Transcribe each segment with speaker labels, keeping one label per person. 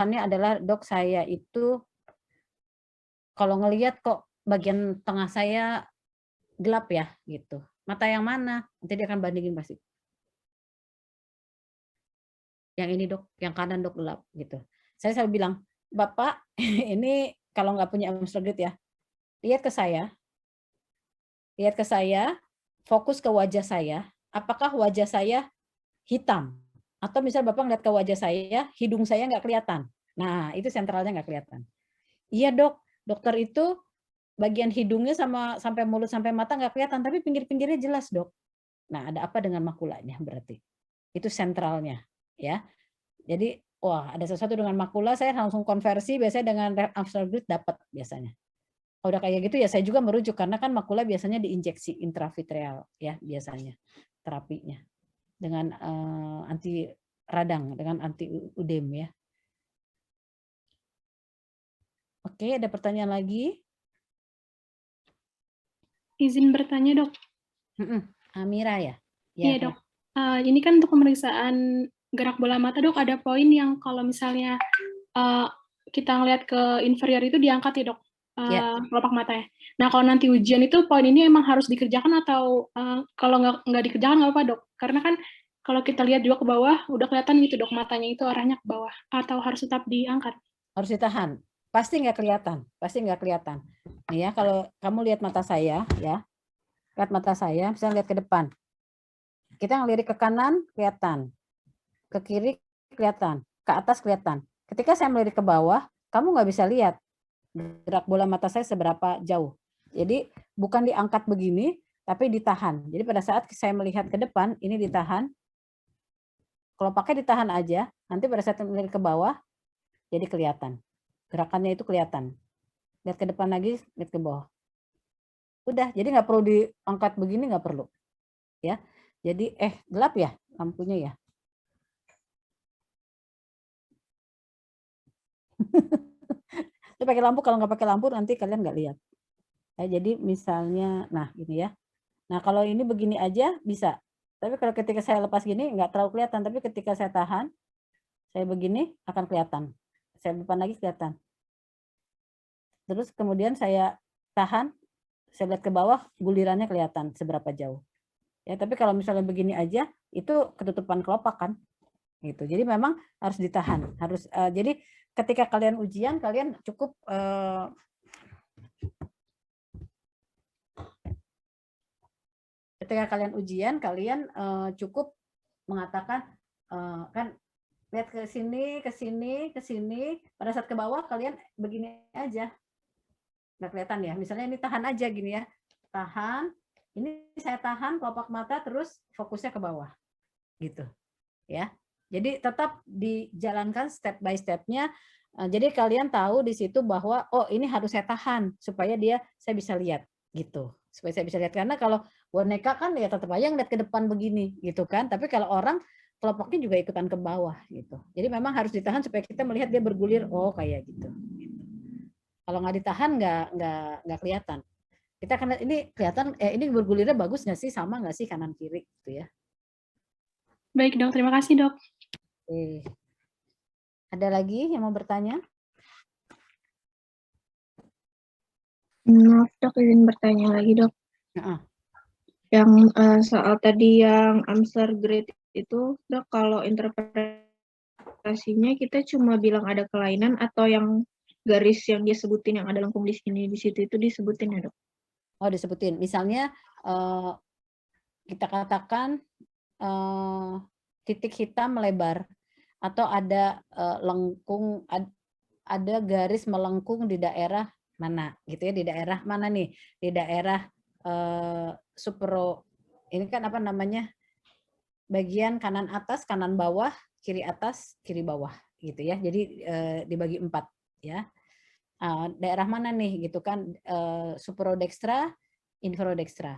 Speaker 1: keluhannya adalah, "Dok, saya itu kalau ngelihat kok bagian tengah saya gelap ya," gitu. "Mata yang mana?" Nanti dia akan bandingin pasti. "Yang ini Dok, yang kanan Dok gelap," gitu. Saya selalu bilang, "Bapak, ini kalau nggak punya Amstel Grid ya, lihat ke saya, lihat ke saya, fokus ke wajah saya, apakah wajah saya hitam? Atau misal Bapak ngeliat ke wajah saya, hidung saya nggak kelihatan. Nah, itu sentralnya nggak kelihatan. Iya Dok, dokter itu bagian hidungnya sama sampai mulut sampai mata nggak kelihatan, tapi pinggir-pinggirnya jelas Dok. Nah, ada apa dengan makulanya berarti? Itu sentralnya, ya. Jadi, wah ada sesuatu dengan makula, saya langsung konversi biasanya dengan Amstel Grid dapat biasanya. Kalau udah kayak gitu ya saya juga merujuk, karena kan makula biasanya diinjeksi intravitreal ya biasanya terapinya. Dengan, anti radang, dengan anti udem ya. Oke, ada pertanyaan lagi?
Speaker 2: Izin bertanya, Dok.
Speaker 1: Amira ya? Ya,
Speaker 2: Iya, Dok. Ini kan untuk pemeriksaan gerak bola mata, Dok, ada poin yang kalau misalnya kita ngelihat ke inferior itu diangkat ya, Dok,
Speaker 1: Ya.
Speaker 2: kelopak matanya. Nah, kalau nanti ujian itu poin ini emang harus dikerjakan atau kalau nggak dikerjakan nggak apa, Dok? Karena kan kalau kita lihat juga ke bawah, udah kelihatan gitu, Dok, matanya itu arahnya ke bawah. Atau harus tetap diangkat?
Speaker 1: Harus ditahan. Pasti nggak kelihatan, pasti nggak kelihatan. Nih ya, kalau kamu lihat mata saya ya, lihat mata saya, misalnya lihat ke depan. Kita ngelirik ke kanan kelihatan, ke kiri kelihatan, ke atas kelihatan. Ketika saya melirik ke bawah, kamu nggak bisa lihat gerak bola mata saya seberapa jauh. Jadi bukan diangkat begini, tapi ditahan. Jadi pada saat saya melihat ke depan, ini ditahan. Kalau pakai ditahan aja, nanti pada saat melirik ke bawah, jadi kelihatan. Gerakannya itu kelihatan. Lihat ke depan lagi, lihat ke bawah. Udah, jadi nggak perlu diangkat begini, nggak perlu. Ya, jadi gelap ya lampunya ya. Itu pakai lampu, kalau nggak pakai lampu nanti kalian nggak lihat. Ya, jadi misalnya, nah gini ya. Nah kalau ini begini aja bisa. Tapi kalau ketika saya lepas gini nggak terlalu kelihatan. Tapi ketika saya tahan, saya begini akan kelihatan. Saya depan lagi kelihatan. Terus kemudian saya tahan, saya lihat ke bawah, gulirannya kelihatan seberapa jauh. Ya, tapi kalau misalnya begini aja, itu ketutupan kelopak kan, gitu. Jadi memang harus ditahan, harus. Jadi ketika kalian ujian, kalian cukup cukup mengatakan kan lihat ke sini, ke sini, ke sini. Pada saat ke bawah kalian begini aja, nggak kelihatan ya. Misalnya ini tahan aja gini ya, tahan. Ini saya tahan kelopak mata, terus fokusnya ke bawah, gitu. Ya. Jadi tetap dijalankan step by step-nya. Jadi kalian tahu di situ bahwa oh ini harus saya tahan supaya saya bisa lihat gitu. Supaya saya bisa lihat, karena kalau boneka kan ya tetap aja ngeliat ke depan begini gitu kan. Tapi kalau orang kelopaknya juga ikutan ke bawah gitu. Jadi memang harus ditahan supaya kita melihat dia bergulir, oh kayak gitu. Kalau nggak ditahan nggak kelihatan. Kita akan lihat ini kelihatan ini bergulirnya bagus nggak sih, sama nggak sih kanan kiri gitu ya.
Speaker 2: Baik, Dok. Terima kasih, Dok.
Speaker 1: Ada lagi yang mau bertanya?
Speaker 3: Maaf Dok, izin bertanya lagi Dok. Yang soal tadi yang Amstel Grid itu Dok, kalau interpretasinya kita cuma bilang ada kelainan atau yang garis yang dia sebutin yang ada lengkung di sini di situ itu disebutin ya Dok?
Speaker 1: Oh disebutin, misalnya kita katakan titik hitam melebar atau ada lengkung, ada garis melengkung di daerah mana gitu ya, di daerah mana nih, di daerah supro, ini kan apa namanya, bagian kanan atas, kanan bawah, kiri atas, kiri bawah gitu ya. Jadi dibagi 4 ya. Daerah mana nih gitu kan, suprodextra, infrodextra,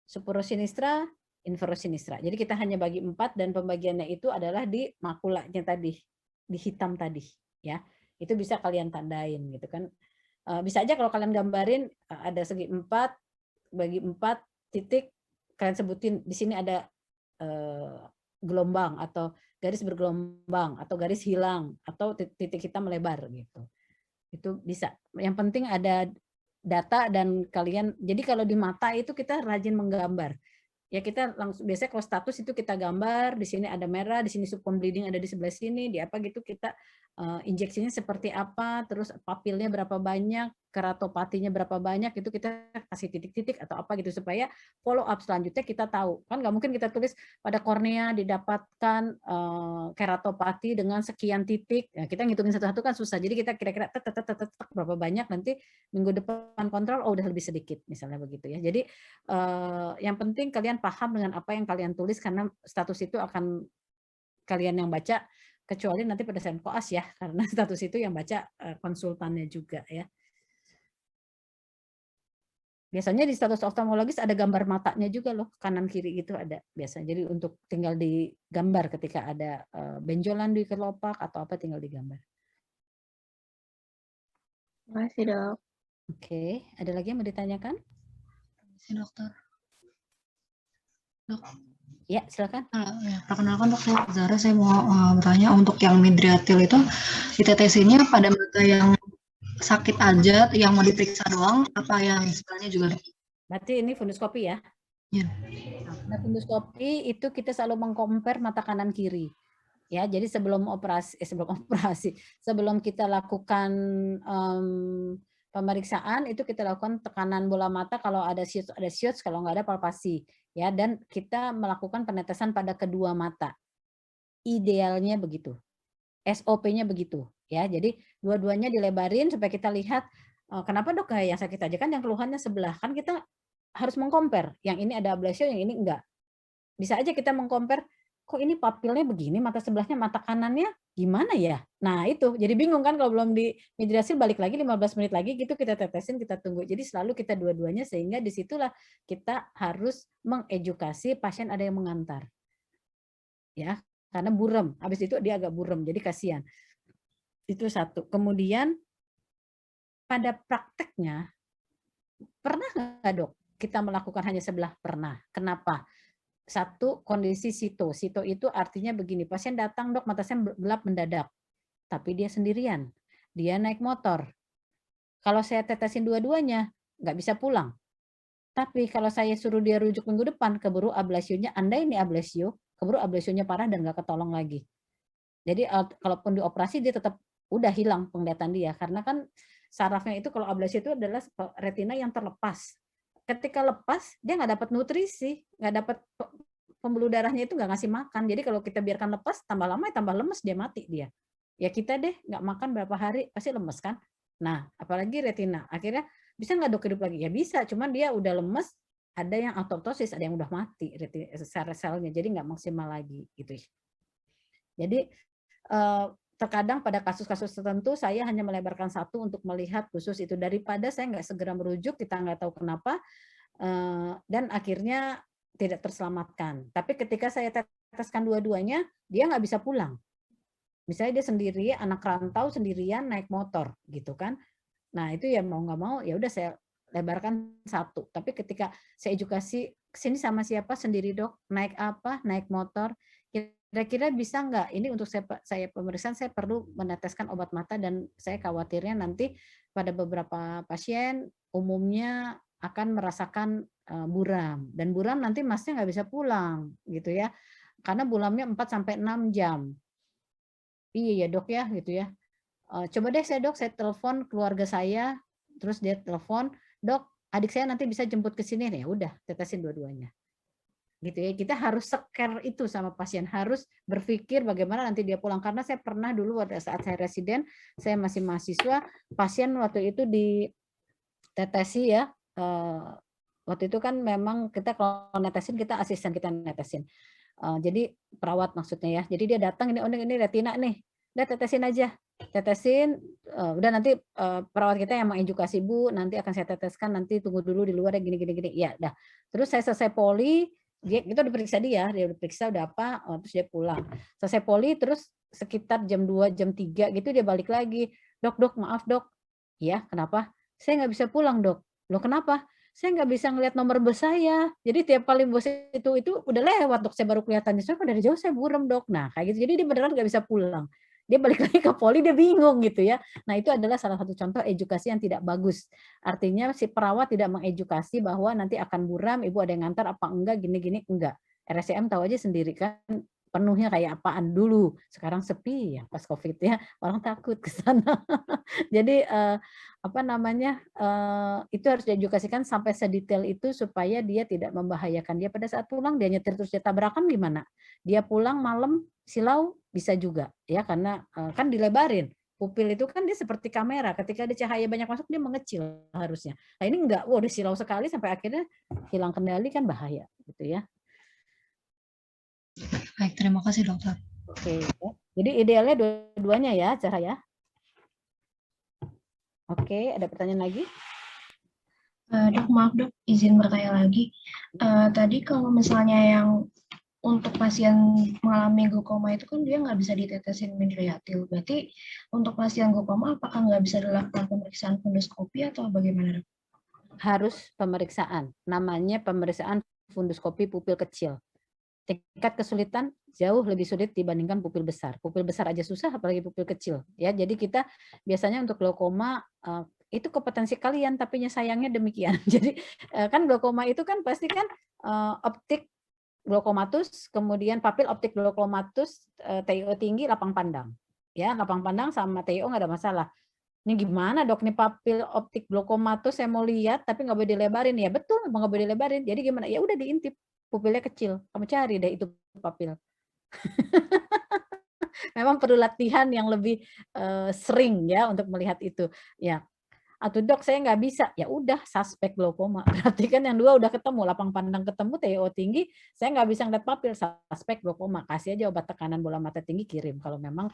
Speaker 1: suprosinistra, infrosinistra. Jadi kita hanya bagi 4 dan pembagiannya itu adalah di makulanya tadi, di hitam tadi ya. Itu bisa kalian tandain gitu kan. Bisa aja kalau kalian gambarin ada segi 4 bagi 4 titik, kalian sebutin di sini ada gelombang atau garis bergelombang atau garis hilang atau titik hitam melebar gitu. Itu bisa. Yang penting ada data dan kalian, jadi kalau di mata itu kita rajin menggambar. Ya kita langsung, biasanya kalau status itu kita gambar, di sini ada merah, di sini supon bleeding ada di sebelah sini, di apa gitu kita injeksinya seperti apa, terus papilnya berapa banyak, keratopatinya berapa banyak, itu kita kasih titik-titik atau apa gitu supaya follow up selanjutnya kita tahu. Kan nggak mungkin kita tulis pada kornea didapatkan keratopati dengan sekian titik. Ya, kita ngitungin satu-satu kan susah. Jadi kita kira-kira berapa banyak, nanti minggu depan kontrol udah lebih sedikit misalnya begitu ya. Jadi yang penting kalian paham dengan apa yang kalian tulis karena status itu akan kalian yang baca, kecuali nanti pada saat koas ya, karena status itu yang baca konsultannya juga ya. Biasanya di status oftalmologis ada gambar matanya juga loh, kanan kiri gitu ada biasanya. Jadi untuk tinggal digambar ketika ada benjolan di kelopak atau apa tinggal digambar.
Speaker 3: Terima kasih, Dok.
Speaker 1: Oke, ada lagi yang mau ditanyakan?
Speaker 4: Si dokter. Dok.
Speaker 1: Ya, silakan.
Speaker 4: Ya, perkenalkan Dok, saya Zara. Saya mau bertanya untuk yang midriatil itu ditetesinnya pada mata yang sakit aja, yang mau diperiksa doang, apa yang istilahnya juga?
Speaker 1: Berarti ini funduskopi ya?
Speaker 4: Ya.
Speaker 1: Nah, funduskopi itu kita selalu mengcompare mata kanan kiri. Ya, jadi sebelum kita lakukan pemeriksaan itu kita lakukan tekanan bola mata kalau ada shoots, kalau nggak ada palpasi ya, dan kita melakukan penetesan pada kedua mata. Idealnya begitu. SOP-nya begitu ya. Jadi dua-duanya dilebarin supaya kita lihat kenapa Dok kayak yang sakit aja kan yang keluhannya sebelah. Kan kita harus mengcompare, yang ini ada ablasio, yang ini enggak. Bisa aja kita mengcompare, kok ini papilnya begini, mata sebelahnya, mata kanannya gimana ya? Nah itu, jadi bingung kan kalau belum di midriasil, balik lagi 15 menit lagi gitu kita tetesin, kita tunggu. Jadi selalu kita dua-duanya, sehingga disitulah kita harus mengedukasi pasien ada yang mengantar. Ya, karena buram, habis itu dia agak buram, jadi kasihan. Itu satu. Kemudian pada prakteknya, pernah nggak Dok kita melakukan hanya sebelah? Pernah. Kenapa? Satu, kondisi sito. Sito itu artinya begini, pasien datang Dok mata saya gelap mendadak, tapi dia sendirian, dia naik motor. Kalau saya tetesin dua-duanya, nggak bisa pulang. Tapi kalau saya suruh dia rujuk minggu depan, keburu ablasionya, andai ini ablasio, keburu ablasionya parah dan nggak ketolong lagi. Jadi kalaupun dioperasi dia tetap udah hilang penglihatan dia, karena kan sarafnya itu kalau ablasio itu adalah retina yang terlepas. Ketika lepas dia nggak dapat nutrisi, nggak dapat pembuluh darahnya itu nggak ngasih makan. Jadi kalau kita biarkan lepas, tambah lama tambah lemes, dia mati dia. Ya kita deh nggak makan berapa hari pasti lemes kan. Nah apalagi retina, akhirnya bisa nggak Dok hidup lagi? Ya bisa, cuman dia udah lemes, ada yang apoptosis, ada yang udah mati sel-selnya, jadi nggak maksimal lagi gitu. Jadi terkadang pada kasus-kasus tertentu saya hanya melebarkan satu untuk melihat khusus itu, daripada saya nggak segera merujuk, kita nggak tahu kenapa, dan akhirnya tidak terselamatkan. Tapi ketika saya teteskan dua-duanya, dia nggak bisa pulang. Misalnya dia sendiri, anak rantau sendirian naik motor gitu kan. Nah itu ya mau nggak mau ya udah saya lebarkan satu. Tapi ketika saya edukasi, kesini sama siapa? Sendiri Dok, naik apa? Naik motor. Kira-kira bisa nggak ini untuk saya pemeriksaan, saya perlu meneteskan obat mata, dan saya khawatirnya nanti pada beberapa pasien umumnya akan merasakan buram, dan buram nanti masnya nggak bisa pulang gitu ya, karena buramnya 4-6 jam. Iya ya Dok ya gitu ya. Coba deh Dok, saya telepon keluarga saya, terus dia telepon, Dok adik saya nanti bisa jemput ke sini, ya udah tetesin dua-duanya. Gitu ya, kita harus care itu sama pasien, harus berpikir bagaimana nanti dia pulang. Karena saya pernah dulu pada saat saya residen, saya masih mahasiswa, pasien waktu itu ditetesi ya, waktu itu kan memang kita kalau netesin, kita asisten kita netesin, jadi perawat maksudnya ya, jadi dia datang, ini retina nih, udah tetesin aja, tetesin, udah nanti perawat kita yang mengedukasi, Bu nanti akan saya teteskan, nanti tunggu dulu di luar ya gini, ya dah. Terus saya selesai poli, kita diperiksa dia diperiksa udah apa, terus dia pulang. Selesai poli, terus sekitar jam 2, jam 3 gitu dia balik lagi. Dok, maaf Dok. Ya, kenapa? Saya nggak bisa pulang Dok. Loh kenapa? saya nggak bisa ngelihat nomor bus saya. Jadi tiap kali bus itu udah lewat dok, saya baru kelihatan di sono, dari jauh saya buram dok. Nah kayak gitu, jadi dia beneran nggak bisa pulang. Dia balik lagi ke poli, dia bingung gitu ya. Nah itu adalah salah satu contoh edukasi yang tidak bagus. Artinya si perawat tidak mengedukasi bahwa nanti akan buram, ibu ada yang ngantar apa enggak, gini-gini, enggak. RSCM tahu aja sendiri kan penuhnya kayak apaan dulu. Sekarang sepi ya pas COVID ya, orang takut ke sana. Jadi apa namanya, itu harus diedukasikan sampai sedetail itu supaya dia tidak membahayakan dia pada saat pulang. Dia nyetir terus dia tabrakan gimana? Dia pulang malam silau bisa juga ya, karena kan dilebarin. Pupil itu kan dia seperti kamera, ketika ada cahaya banyak masuk dia mengecil harusnya. Nah ini enggak, wah udah silau sekali sampai akhirnya hilang kendali kan bahaya gitu ya.
Speaker 4: Baik, terima kasih dokter.
Speaker 1: Oke, jadi idealnya dua-duanya ya cara ya. Oke, ada pertanyaan lagi?
Speaker 3: Dok, maaf dok, izin bertanya lagi. Tadi kalau misalnya yang untuk pasien mengalami glaukoma itu kan dia nggak bisa ditetesin midriatil. Berarti untuk pasien glaukoma apakah nggak bisa dilakukan pemeriksaan fundoskopi atau bagaimana dok?
Speaker 1: Harus pemeriksaan, namanya pemeriksaan fundoskopi pupil kecil. Tingkat kesulitan jauh lebih sulit dibandingkan pupil besar. Pupil besar aja susah, apalagi pupil kecil. Ya, jadi kita biasanya untuk glaukoma itu kompetensi kalian, tapi sayangnya demikian. Jadi kan glaukoma itu kan pasti kan optik glaukomatus, kemudian papil optik glaukomatus, TIO tinggi, lapang pandang. Ya, lapang pandang sama TIO nggak ada masalah. Ini gimana dok, nih papil optik glaukomatus saya mau lihat, tapi nggak boleh dilebarin. Ya betul, nggak boleh dilebarin. Jadi gimana? Ya udah diintip, pupilnya kecil. Kamu cari deh itu papil. Memang perlu latihan yang lebih sering ya untuk melihat itu. Ya, atau dok saya nggak bisa, ya udah suspek glaukoma. Berarti kan yang dua udah ketemu, lapang pandang ketemu, TIO tinggi, saya nggak bisa ngeliat papil, suspek glaukoma. Kasih aja obat tekanan bola mata tinggi, kirim kalau memang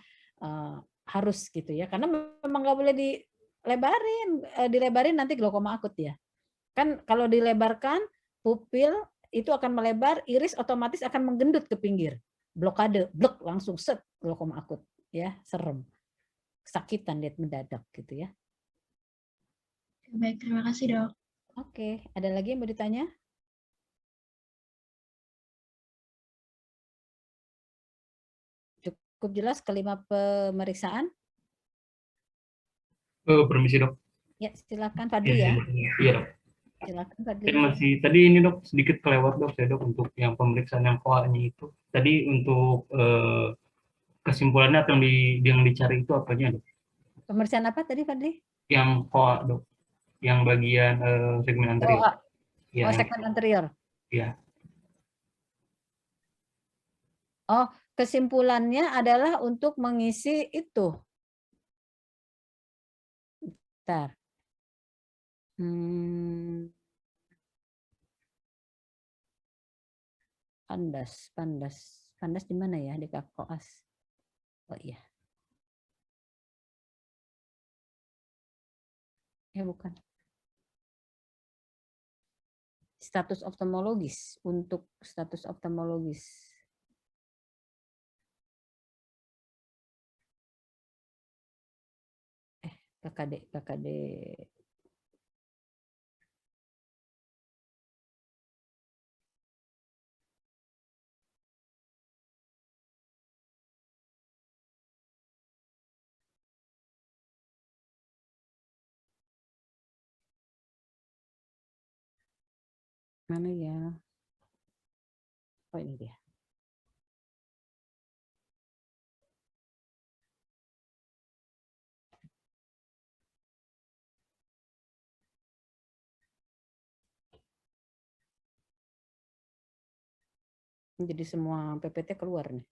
Speaker 1: harus gitu ya. Karena memang nggak boleh dilebarin nanti glaukoma akut ya. Kan kalau dilebarkan pupil itu akan melebar, iris otomatis akan menggendut ke pinggir. Blokade, blok langsung set glaukoma akut ya, serem. Kesakitan lihat mendadak gitu ya.
Speaker 3: Baik, terima kasih dok.
Speaker 1: Oke, ada lagi yang mau ditanya? Cukup jelas kelima pemeriksaan?
Speaker 5: Permisi dok.
Speaker 1: Ya, silakan Fadli ya.
Speaker 5: Iya dok.
Speaker 1: Silakan Fadli.
Speaker 5: Saya masih tadi ini dok sedikit kelewat dok saya dok untuk yang pemeriksaan yang koanya itu. Tadi untuk kesimpulannya atau yang dicari itu apanya dok?
Speaker 1: Pemeriksaan apa tadi Fadli?
Speaker 5: Yang koa dok, yang bagian segmen anterior.
Speaker 1: Oh, segmen anterior.
Speaker 5: Iya.
Speaker 1: Oh, kesimpulannya adalah untuk mengisi itu. Bentar. Pandas di mana ya di koas? Oh iya. Ya bukan. Status oftalmologis, untuk status oftalmologis. KKD. Mana ya? Oh ini dia. Jadi semua PPT keluar nih.